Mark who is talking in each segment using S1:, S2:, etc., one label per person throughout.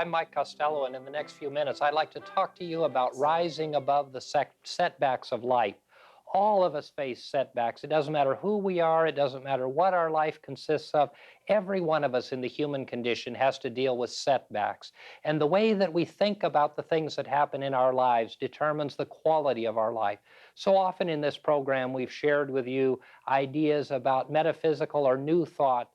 S1: I'm Mike Costello, and in the next few minutes, I'd like to talk to you about rising above the setbacks of life. All of us face setbacks. It doesn't matter who we are, it doesn't matter what our life consists of. Every one of us in the human condition has to deal with setbacks. And the way that we think about the things that happen in our lives determines the quality of our life. So often in this program, we've shared with you ideas about metaphysical or new thought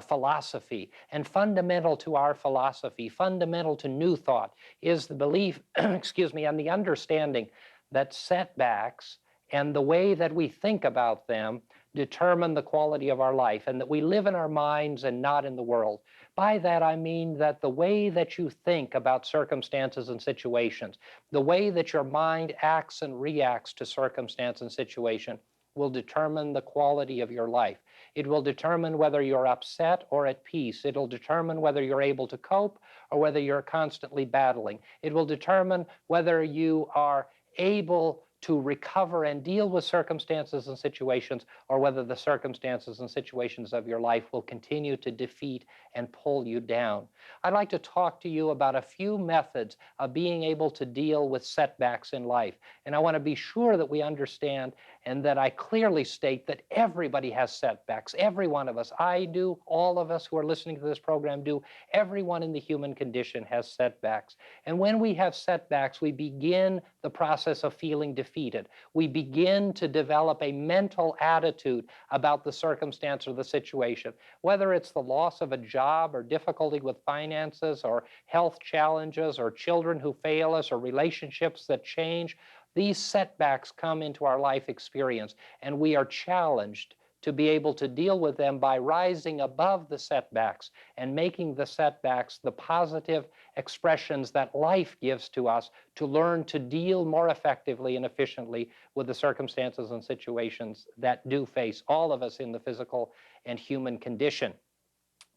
S1: philosophy. And fundamental to our philosophy, fundamental to new thought, is the belief, excuse me, and the understanding that setbacks and the way that we think about them determine the quality of our life, and that we live in our minds and not in the world. By that I mean that the way that you think about circumstances and situations, the way that your mind acts and reacts to circumstance and situation, will determine the quality of your life. It will determine whether you're upset or at peace. It'll determine whether you're able to cope or whether you're constantly battling. It will determine whether you are able to recover and deal with circumstances and situations, or whether the circumstances and situations of your life will continue to defeat and pull you down. I'd like to talk to you about a few methods of being able to deal with setbacks in life. And I want to be sure that we understand and that I clearly state that everybody has setbacks. Every one of us. I do. All of us who are listening to this program do. Everyone in the human condition has setbacks. And when we have setbacks, we begin the process of feeling defeated. We begin to develop a mental attitude about the circumstance or the situation, whether it's the loss of a job or difficulty with finances or health challenges or children who fail us or relationships that change. These setbacks come into our life experience, and we are challenged to be able to deal with them by rising above the setbacks and making the setbacks the positive expressions that life gives to us to learn to deal more effectively and efficiently with the circumstances and situations that do face all of us in the physical and human condition.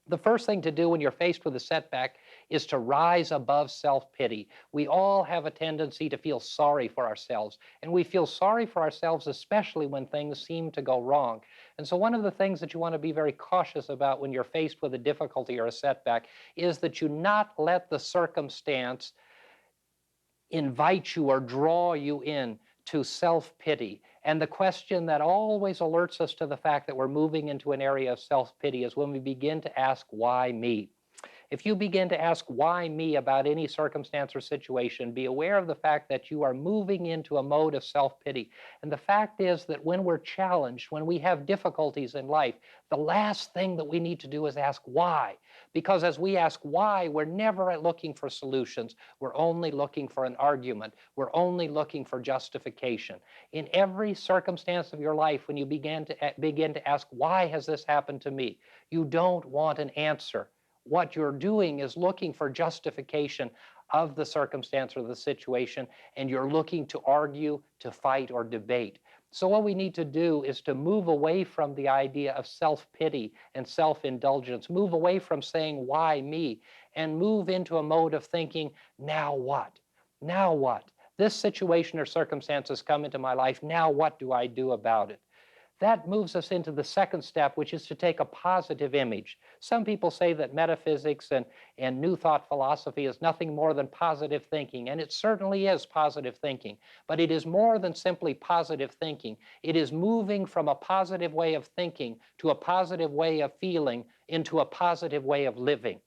S1: The first thing to do when you're faced with a setback is to rise above self-pity. We all have a tendency to feel sorry for ourselves, and we feel sorry for ourselves especially when things seem to go wrong. And so one of the things that you want to be very cautious about when you're faced with a difficulty or a setback is that you not let the circumstance invite you or draw you in to self-pity. And the question that always alerts us to the fact that we're moving into an area of self-pity is when we begin to ask, why me? If you begin to ask why me about any circumstance or situation, be aware of the fact that you are moving into a mode of self-pity. And the fact is that when we're challenged, when we have difficulties in life, the last thing that we need to do is ask why. Because as we ask why, we're never looking for solutions. We're only looking for an argument. We're only looking for justification. In every circumstance of your life, when you begin to ask, why has this happened to me? You don't want an answer. What you're doing is looking for justification of the circumstance or the situation, and you're looking to argue, to fight, or debate. So what we need to do is to move away from the idea of self-pity and self-indulgence, move away from saying, why me, and move into a mode of thinking, now what? Now what? This situation or circumstance has come into my life, now what do I do about it? That moves us into the second step, which is to take a positive image. Some people say that metaphysics and New Thought philosophy is nothing more than positive thinking, and it certainly is positive thinking. But it is more than simply positive thinking. It is moving from a positive way of thinking to a positive way of feeling into a positive way of living.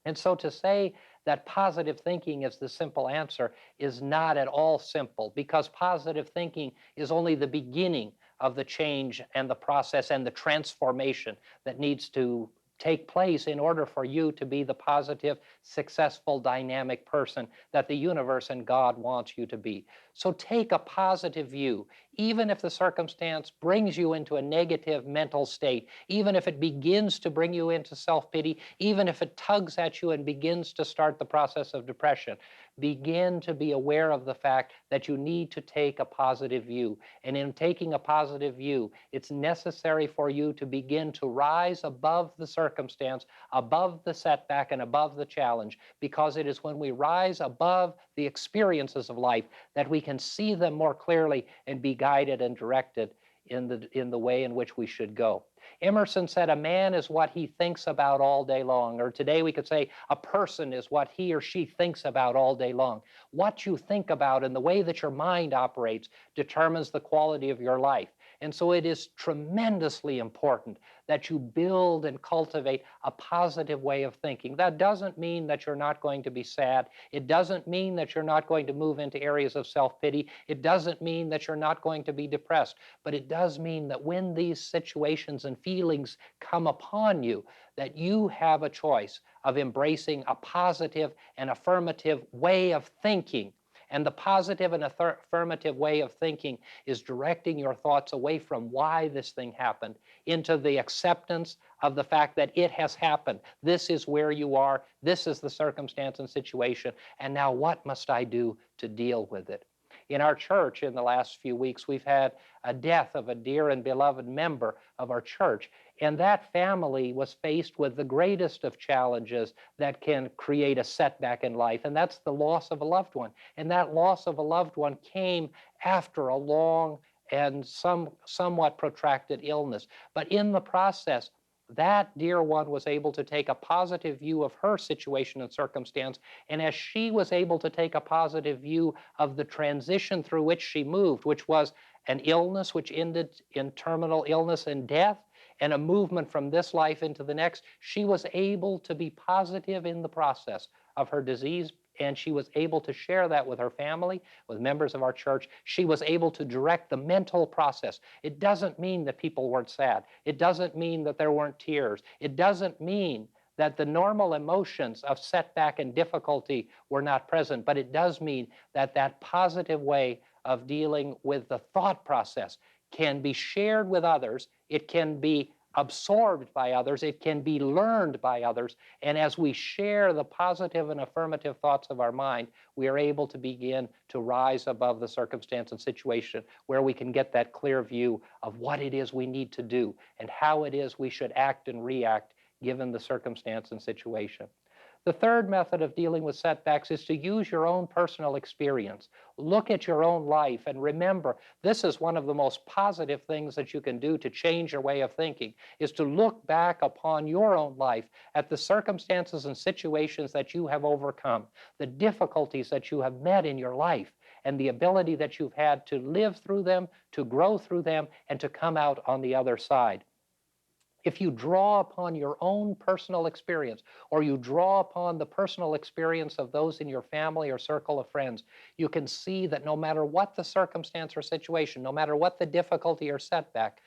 S1: And so to say that positive thinking is the simple answer is not at all simple, because positive thinking is only the beginning of the change and the process and the transformation that needs to take place in order for you to be the positive, successful, dynamic person that the universe and God wants you to be. So take a positive view, even if the circumstance brings you into a negative mental state, even if it begins to bring you into self-pity, even if it tugs at you and begins to start the process of depression. Begin to be aware of the fact that you need to take a positive view. And in taking a positive view, it's necessary for you to begin to rise above the circumstance, above the setback, and above the challenge, because it is when we rise above the experiences of life that we can see them more clearly and be guided and directed in the way in which we should go. Emerson said, a man is what he thinks about all day long. Or today we could say, a person is what he or she thinks about all day long. What you think about and the way that your mind operates determines the quality of your life. And so it is tremendously important that you build and cultivate a positive way of thinking. That doesn't mean that you're not going to be sad. It doesn't mean that you're not going to move into areas of self-pity. It doesn't mean that you're not going to be depressed. But it does mean that when these situations and feelings come upon you, that you have a choice of embracing a positive and affirmative way of thinking. And the positive and affirmative way of thinking is directing your thoughts away from why this thing happened into the acceptance of the fact that it has happened. This is where you are. This is the circumstance and situation. And now what must I do to deal with it? In our church in the last few weeks, we've had a death of a dear and beloved member of our church. And that family was faced with the greatest of challenges that can create a setback in life, and that's the loss of a loved one. And that loss of a loved one came after a long and somewhat protracted illness. But in the process, that dear one was able to take a positive view of her situation and circumstance. And as she was able to take a positive view of the transition through which she moved, which was an illness which ended in terminal illness and death, and a movement from this life into the next, she was able to be positive in the process of her disease, and she was able to share that with her family, with members of our church. She was able to direct the mental process. It doesn't mean that people weren't sad. It doesn't mean that there weren't tears. It doesn't mean that the normal emotions of setback and difficulty were not present, but it does mean that that positive way of dealing with the thought process can be shared with others, it can be absorbed by others, it can be learned by others, and as we share the positive and affirmative thoughts of our mind, we are able to begin to rise above the circumstance and situation where we can get that clear view of what it is we need to do and how it is we should act and react given the circumstance and situation. The third method of dealing with setbacks is to use your own personal experience. Look at your own life and remember, this is one of the most positive things that you can do to change your way of thinking, is to look back upon your own life at the circumstances and situations that you have overcome, the difficulties that you have met in your life, and the ability that you've had to live through them, to grow through them, and to come out on the other side. If you draw upon your own personal experience, or you draw upon the personal experience of those in your family or circle of friends, you can see that no matter what the circumstance or situation, no matter what the difficulty or setback,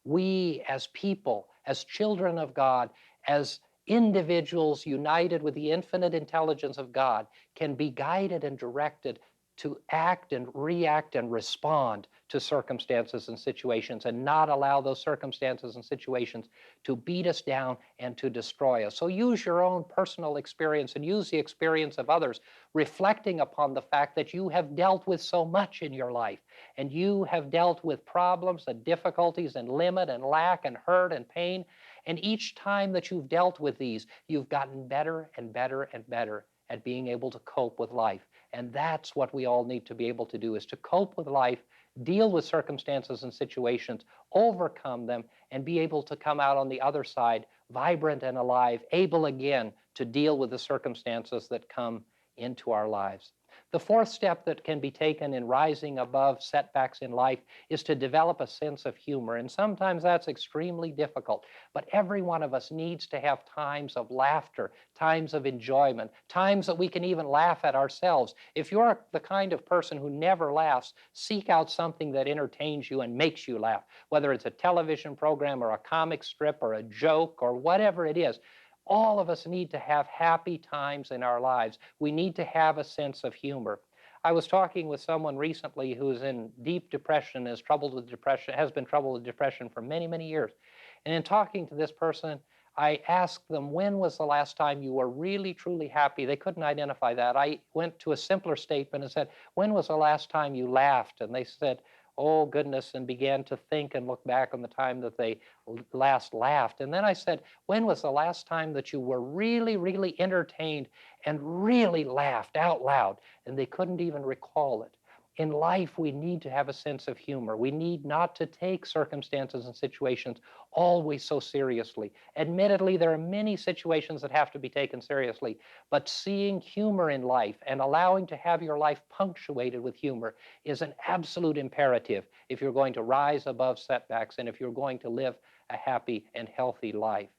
S1: we as people, as children of God, as individuals united with the infinite intelligence of God, can be guided and directed to act and react and respond to circumstances and situations, and not allow those circumstances and situations to beat us down and to destroy us. So use your own personal experience and use the experience of others, reflecting upon the fact that you have dealt with so much in your life, and you have dealt with problems and difficulties and limit and lack and hurt and pain. And each time that you've dealt with these, you've gotten better and better and better at being able to cope with life. And that's what we all need to be able to do, is to cope with life, deal with circumstances and situations, overcome them, and be able to come out on the other side vibrant and alive, able again to deal with the circumstances that come into our lives. The fourth step that can be taken in rising above setbacks in life is to develop a sense of humor. And sometimes that's extremely difficult, but every one of us needs to have times of laughter, times of enjoyment, times that we can even laugh at ourselves. If you're the kind of person who never laughs, seek out something that entertains you and makes you laugh, whether it's a television program or a comic strip or a joke or whatever it is. All of us need to have happy times in our lives. We need to have a sense of humor. I was talking with someone recently who's in deep depression, has been troubled with depression for many, many years. And in talking to this person, I asked them, when was the last time you were really, truly happy? They couldn't identify that. I went to a simpler statement and said, when was the last time you laughed? And they said, oh goodness, and began to think and look back on the time that they last laughed. And then I said, when was the last time that you were really, really entertained and really laughed out loud? And they couldn't even recall it. In life, we need to have a sense of humor. We need not to take circumstances and situations always so seriously. Admittedly, there are many situations that have to be taken seriously, but seeing humor in life and allowing to have your life punctuated with humor is an absolute imperative if you're going to rise above setbacks and if you're going to live a happy and healthy life.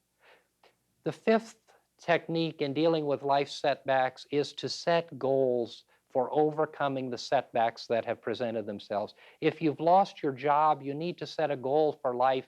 S1: The fifth technique in dealing with life setbacks is to set goals for overcoming the setbacks that have presented themselves. If you've lost your job, you need to set a goal for life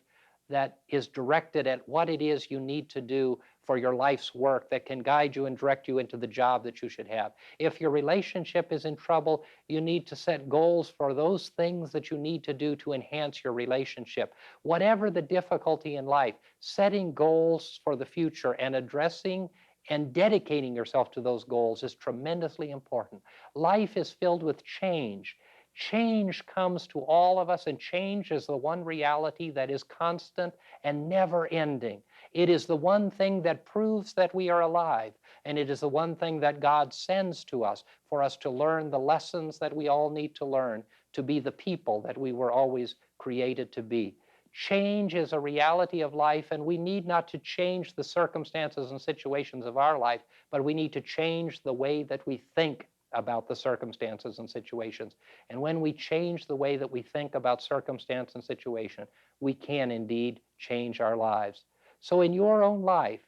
S1: that is directed at what it is you need to do for your life's work that can guide you and direct you into the job that you should have. If your relationship is in trouble, you need to set goals for those things that you need to do to enhance your relationship. Whatever the difficulty in life, setting goals for the future and addressing and dedicating yourself to those goals is tremendously important. Life is filled with change. Change comes to all of us, and change is the one reality that is constant and never ending. It is the one thing that proves that we are alive, and it is the one thing that God sends to us for us to learn the lessons that we all need to learn to be the people that we were always created to be. Change is a reality of life, and we need not to change the circumstances and situations of our life, but we need to change the way that we think about the circumstances and situations. And when we change the way that we think about circumstance and situation, we can indeed change our lives. So in your own life,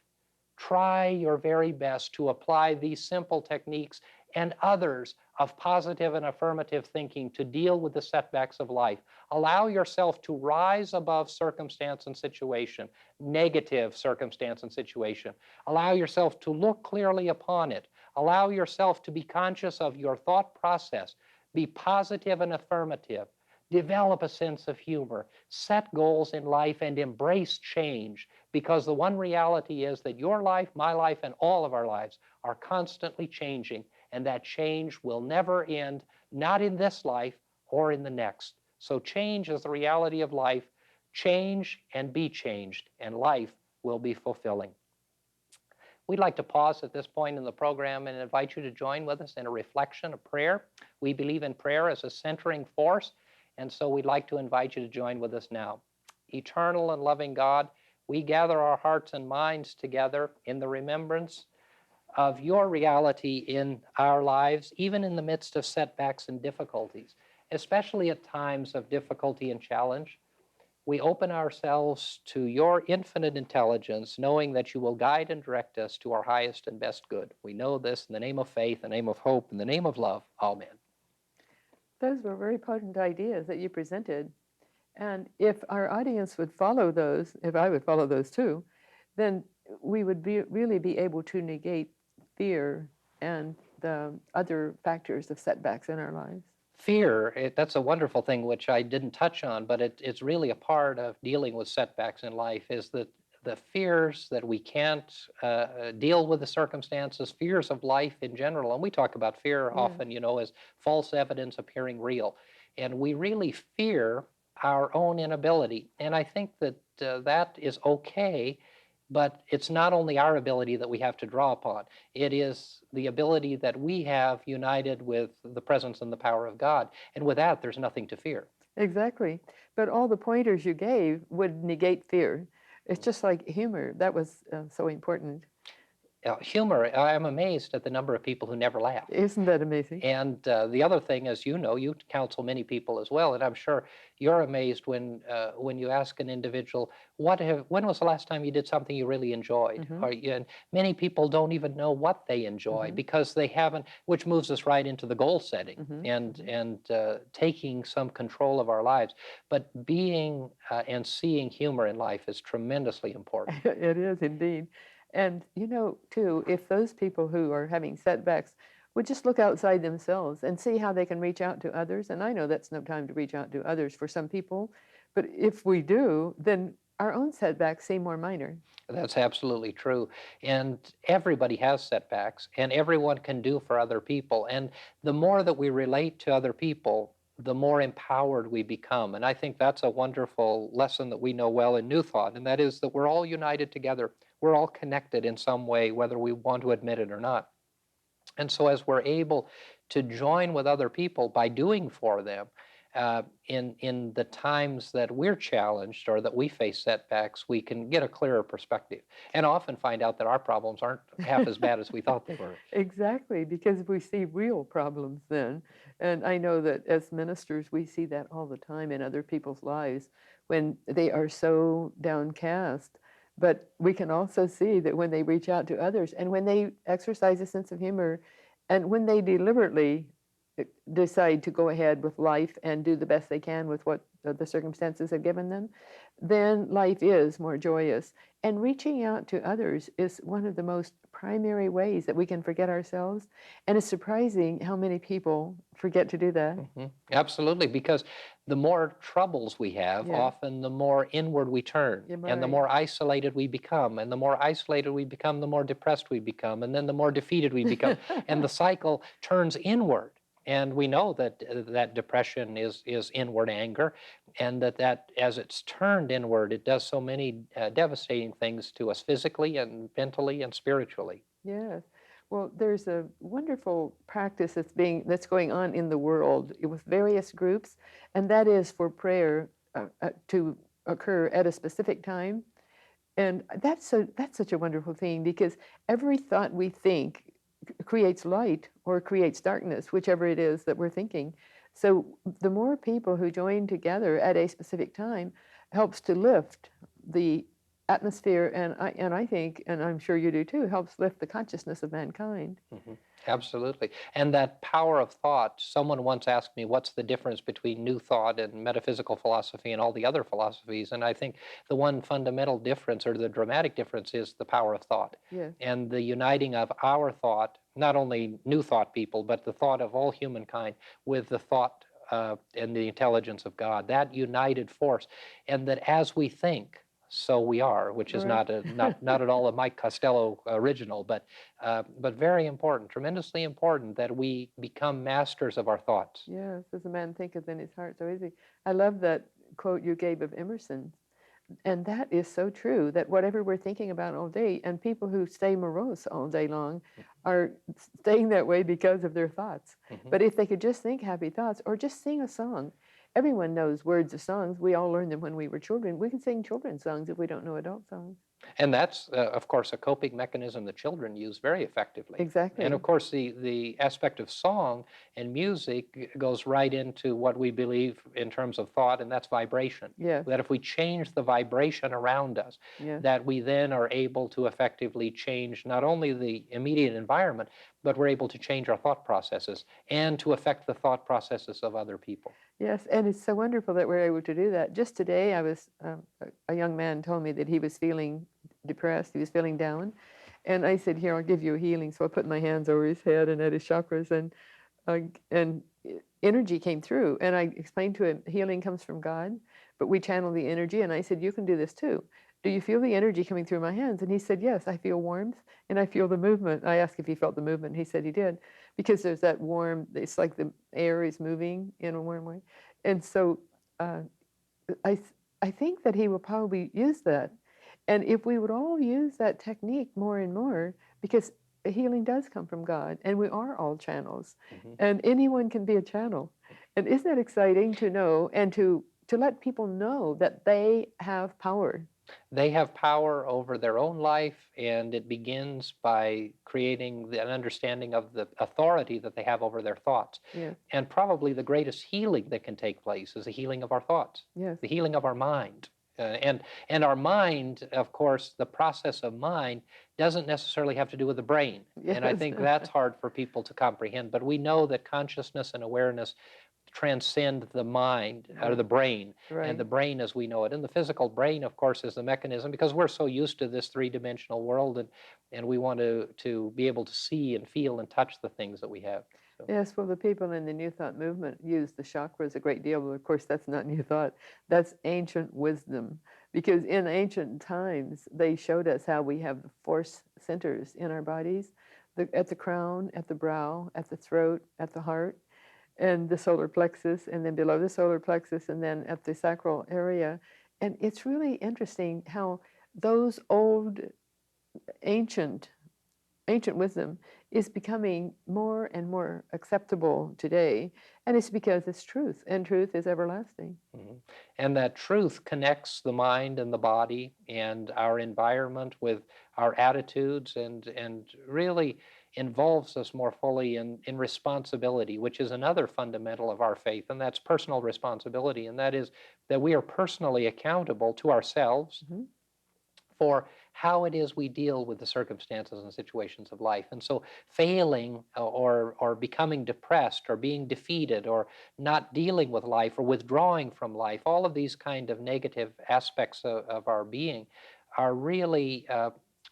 S1: try your very best to apply these simple techniques and others of positive and affirmative thinking to deal with the setbacks of life. Allow yourself to rise above circumstance and situation, negative circumstance and situation. Allow yourself to look clearly upon it. Allow yourself to be conscious of your thought process. Be positive and affirmative. Develop a sense of humor. Set goals in life and embrace change, because the one reality is that your life, my life, and all of our lives are constantly changing, and that change will never end, not in this life or in the next. So change is the reality of life. Change and be changed, and life will be fulfilling. We'd like to pause at this point in the program and invite you to join with us in a reflection, a prayer. We believe in prayer as a centering force, and so we'd like to invite you to join with us now. Eternal and loving God, we gather our hearts and minds together in the remembrance of your reality in our lives, even in the midst of setbacks and difficulties, especially at times of difficulty and challenge. We open ourselves to your infinite intelligence, knowing that you will guide and direct us to our highest and best good. We know this in the name of faith, in the name of hope, in the name of love. Amen.
S2: Those were very potent ideas that you presented. And if our audience would follow those, if I would follow those too, then we would really be able to negate fear and the other factors of setbacks in our lives.
S1: Fear, that's a wonderful thing, which I didn't touch on, but it's really a part of dealing with setbacks in life, is that the fears that we can't deal with the circumstances, fears of life in general. And we talk about fear often, as false evidence appearing real. And we really fear our own inability. And I think that that is okay, but it's not only our ability that we have to draw upon. It is the ability that we have united with the presence and the power of God. And with that, there's nothing to fear.
S2: Exactly. But all the pointers you gave would negate fear. It's just like humor. That was so important.
S1: Humor, I'm amazed at the number of people who never laugh.
S2: Isn't that amazing?
S1: And the other thing, as you know, you counsel many people as well, and I'm sure you're amazed when you ask an individual, when was the last time you did something you really enjoyed? And many people don't even know what they enjoy because they haven't, which moves us right into the goal setting and taking some control of our lives. But being and seeing humor in life is tremendously important.
S2: It is indeed. And, too, if those people who are having setbacks would just look outside themselves and see how they can reach out to others. And I know that's no time to reach out to others for some people, but if we do, then our own setbacks seem more minor.
S1: That's absolutely true. And everybody has setbacks, and everyone can do for other people. And the more that we relate to other people, the more empowered we become. And I think that's a wonderful lesson that we know well in New Thought, and that is that we're all united together. We're all connected in some way, whether we want to admit it or not. And so as we're able to join with other people by doing for them in the times that we're challenged or that we face setbacks, we can get a clearer perspective and often find out that our problems aren't half as bad as we thought they were.
S2: Exactly, because we see real problems then. And I know that as ministers, we see that all the time in other people's lives when they are so downcast. But we can also see that when they reach out to others and when they exercise a sense of humor and when they deliberately decide to go ahead with life and do the best they can with what the circumstances have given them, then life is more joyous. And reaching out to others is one of the most primary ways that we can forget ourselves. And it's surprising how many people forget to do that.
S1: Absolutely, because the more troubles we have,
S2: Yeah.
S1: often the more inward we turn,
S2: You're
S1: and the
S2: right.
S1: more isolated we become, and the more isolated we become, the more depressed we become, and then the more defeated we become, and the cycle turns inward. And we know that that depression is inward anger, and that as it's turned inward, it does so many devastating things to us physically and mentally and spiritually.
S2: Yes. Well, there's a wonderful practice that's going on in the world with various groups, and that is for prayer to occur at a specific time. And that's such a wonderful thing because every thought we think creates light or creates darkness, whichever it is that we're thinking. So the more people who join together at a specific time helps to lift the atmosphere, and I think, and I'm sure you do too, helps lift the consciousness of mankind.
S1: Absolutely. And that power of thought, someone once asked me, what's the difference between New Thought and metaphysical philosophy and all the other philosophies? And I think the one fundamental difference or the dramatic difference is the power of thought.
S2: Yes.
S1: And the uniting of our thought, not only New Thought people, but the thought of all humankind with the thought and the intelligence of God, that united force. And that as we think, so we are, which is
S2: Right.
S1: not at all a Mike Costello original, but very important, tremendously important that we become masters of our thoughts.
S2: Yes, as a man thinketh in his heart, so is he. I love that quote you gave of Emerson. And that is so true, that whatever we're thinking about all day, and people who stay morose all day long are staying that way because of their thoughts. But if they could just think happy thoughts or just sing a song, everyone knows words of songs. We all learned them when we were children. We can sing children's songs if we don't know adult songs.
S1: And that's, of course, a coping mechanism that children use very effectively.
S2: Exactly.
S1: And of course, the aspect of song and music goes right into what we believe in terms of thought, and that's vibration.
S2: Yes.
S1: That if we change the vibration around us,
S2: Yes.
S1: that we then are able to effectively change not only the immediate environment, but we're able to change our thought processes and to affect the thought processes of other people.
S2: Yes, and it's so wonderful that we're able to do that. Just today, I was a young man told me that he was feeling depressed, he was feeling down, and I said, "Here, I'll give you a healing." So I put my hands over his head and at his chakras, and energy came through. And I explained to him, healing comes from God, but we channel the energy. And I said, "You can do this too. Do you feel the energy coming through my hands?" And he said, "Yes, I feel warmth and I feel the movement." I asked if he felt the movement. He said he did, because there's that warm, it's like the air is moving in a warm way. And so I, I think that he will probably use that. And if we would all use that technique more and more, because healing does come from God and we are all channels, and anyone can be a channel. And isn't that exciting to know and to let people know that they have power?
S1: They have power over their own life, and it begins by creating an understanding of the authority that they have over their thoughts.
S2: Yes.
S1: And probably the greatest healing that can take place is the healing of our thoughts,
S2: Yes.
S1: the healing of our mind. And our mind, of course, the process of mind doesn't necessarily have to do with the brain.
S2: Yes.
S1: And I think that's hard for people to comprehend. But we know that consciousness and awareness transcend the mind or the brain,
S2: Right.
S1: and the brain as we know it. And the physical brain, of course, is the mechanism, because we're so used to this three-dimensional world, and we want to be able to see and feel and touch the things that we have. So.
S2: Yes, well, the people in the New Thought movement use the chakras a great deal, but of course that's not New Thought. That's ancient wisdom, because in ancient times they showed us how we have the force centers in our bodies, at the crown, at the brow, at the throat, at the heart, and the solar plexus, and then below the solar plexus, and then at the sacral area. And it's really interesting how those old ancient ancient wisdom is becoming more and more acceptable today, and it's because it's truth, and truth is everlasting.
S1: Mhm. And that truth connects the mind and the body and our environment with our attitudes, and really involves us more fully in responsibility, which is another fundamental of our faith, and that's personal responsibility. And that is that we are personally accountable to ourselves
S2: Mhm.
S1: for how it is we deal with the circumstances and situations of life. And so failing or becoming depressed or being defeated or not dealing with life or withdrawing from life, all of these kind of negative aspects of our being are really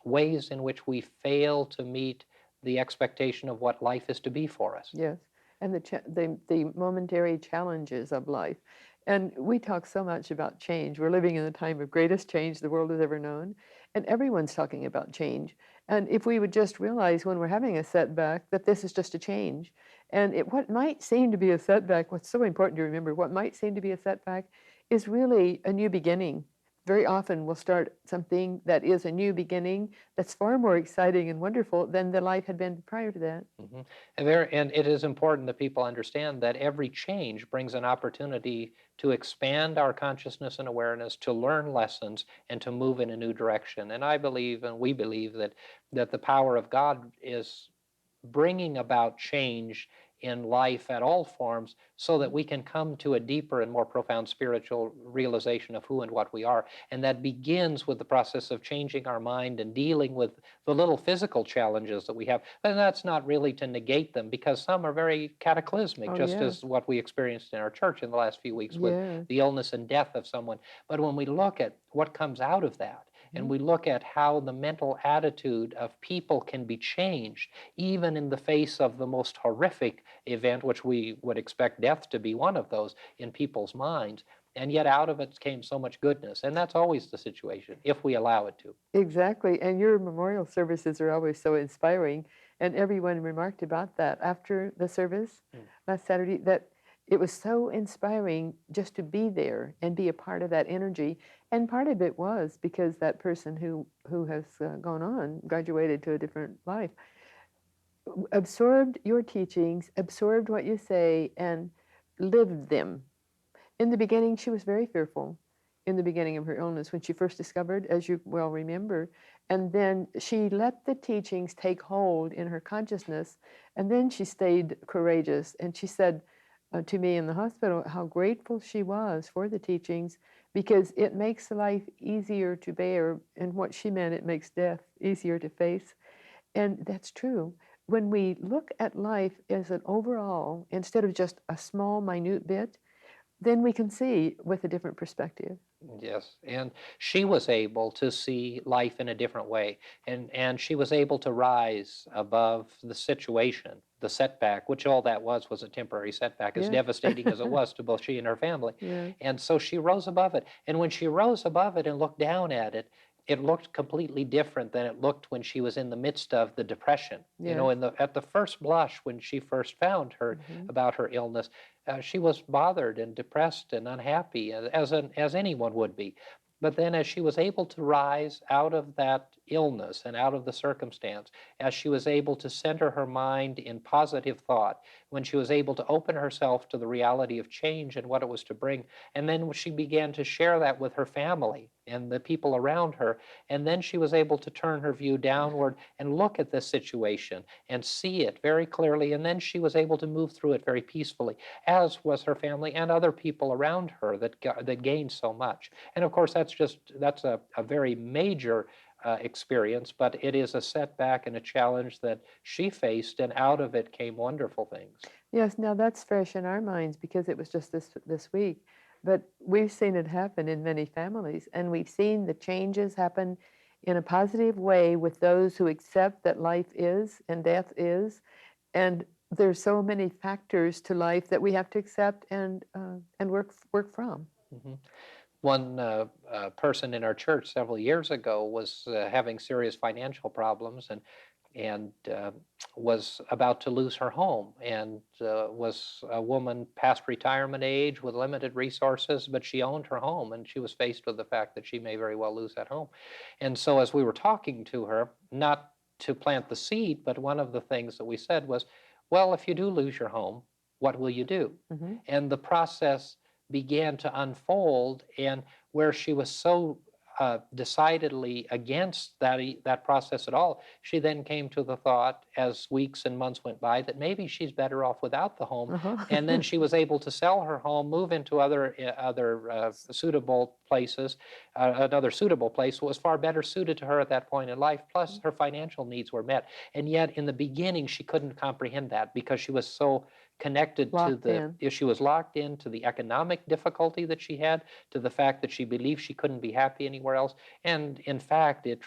S1: ways in which we fail to meet the expectation of what life is to be for us.
S2: Yes, and the momentary challenges of life. And we talk so much about change. We're living in the time of greatest change the world has ever known, and everyone's talking about change. And if we would just realize when we're having a setback that this is just a change, and what might seem to be a setback, what's so important to remember, what might seem to be a setback is really a new beginning. Very often we'll start something that is a new beginning that's far more exciting and wonderful than the life had been prior to that.
S1: Mhm. And it is important that people understand that every change brings an opportunity to expand our consciousness and awareness, to learn lessons, and to move in a new direction. And I believe, and we believe, that the power of God is bringing about change in life at all forms so that we can come to a deeper and more profound spiritual realization of who and what we are. And that begins with the process of changing our mind and dealing with the little physical challenges that we have. And that's not really to negate them, because some are very cataclysmic,
S2: Oh,
S1: just
S2: yes.
S1: as what we experienced in our church in the last few weeks with
S2: Yes.
S1: the illness and death of someone. But when we look at what comes out of that, and
S2: Mhm.
S1: we look at how the mental attitude of people can be changed, even in the face of the most horrific event, which we would expect death to be one of those in people's minds, and yet out of it came so much goodness. And that's always the situation, if we allow it to.
S2: Exactly. And your memorial services are always so inspiring. And everyone remarked about that after the service
S1: Mm.
S2: last Saturday, that it was so inspiring just to be there and be a part of that energy. And part of it was because that person who has gone on, graduated to a different life, absorbed your teachings, absorbed what you say, and lived them. In the beginning, she was very fearful in the beginning of her illness when she first discovered, as you well remember. And then she let the teachings take hold in her consciousness. And then she stayed courageous. And she said to me in the hospital how grateful she was for the teachings because it makes life easier to bear. And what she meant, it makes death easier to face. And that's true. When we look at life as an overall, instead of just a small, minute bit, then we can see with a different perspective.
S1: Yes, and she was able to see life in a different way, and she was able to rise above the situation, the setback, which all that was a temporary setback, as
S2: Yes.
S1: devastating as it was to both she and her family.
S2: Yes.
S1: And so she rose above it. And when she rose above it and looked down at it, it looked completely different than it looked when she was in the midst of the depression. You know,
S2: Yes.
S1: at the first blush, when she first found her
S2: Mhm.
S1: about her illness, she was bothered and depressed and unhappy, as anyone would be. But then, as she was able to rise out of that illness and out of the circumstance, as she was able to center her mind in positive thought, when she was able to open herself to the reality of change and what it was to bring, and then she began to share that with her family and the people around her, and then she was able to turn her view downward and look at this situation and see it very clearly, and then she was able to move through it very peacefully, as was her family and other people around her that gained so much. And of course, that's a very major experience, but it is a setback and a challenge that she faced, and out of it came wonderful things.
S2: Yes, now that's fresh in our minds because it was just this week. But we've seen it happen in many families, and we've seen the changes happen in a positive way with those who accept that life is and death is. And there's so many factors to life that we have to accept and work from.
S1: Mhm. One person in our church several years ago was having serious financial problems, and was about to lose her home, and was a woman past retirement age with limited resources, but she owned her home, and she was faced with the fact that she may very well lose that home. And so, as we were talking to her, not to plant the seed, but one of the things that we said was, well, if you do lose your home, what will you do?
S2: Hmm.
S1: And the process began to unfold, and where she was so decidedly against that process at all, she then came to the thought, as weeks and months went by, that maybe she's better off without the home. And then
S2: Uh-huh.
S1: she was able to sell her home, move into other suitable places. Another suitable place was far better suited to her at that point in life. Plus, her financial needs were met. And yet, in the beginning, she couldn't comprehend that because she was so connected to
S2: Locked
S1: the
S2: in.
S1: issue, was locked into the economic difficulty that she had, to the fact that she believed she couldn't be happy anywhere else. And in fact, it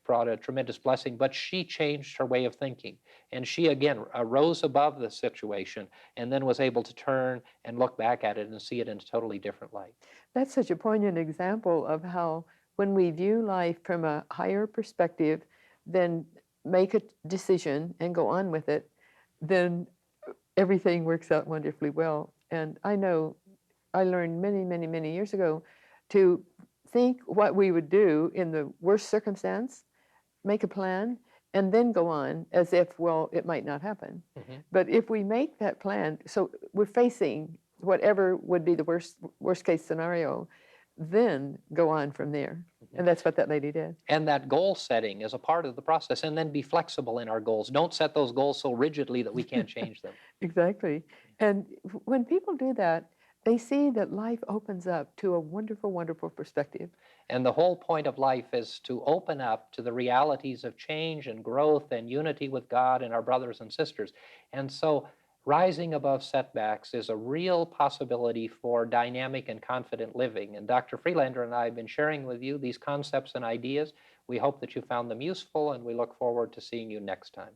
S1: brought a tremendous blessing, but she changed her way of thinking. And she, again, rose above the situation and then was able to turn and look back at it and see it in a totally different light.
S2: That's such a poignant example of how, when we view life from a higher perspective, then make a decision and go on with it, then everything works out wonderfully well. And I know I learned many, many, many years ago to think what we would do in the worst circumstance, make a plan, and then go on as if, well, it might not happen.
S1: Mhm.
S2: But if we make that plan, so we're facing whatever would be the worst case scenario, then go on from there. And that's what that lady did.
S1: And that goal setting is a part of the process, and then be flexible in our goals. Don't set those goals so rigidly that we can't change them.
S2: Exactly. And when people do that, they see that life opens up to a wonderful, wonderful perspective.
S1: And the whole point of life is to open up to the realities of change and growth and unity with God and our brothers and sisters. And so rising above setbacks is a real possibility for dynamic and confident living. And Dr. Freelander and I have been sharing with you these concepts and ideas. We hope that you found them useful, and we look forward to seeing you next time.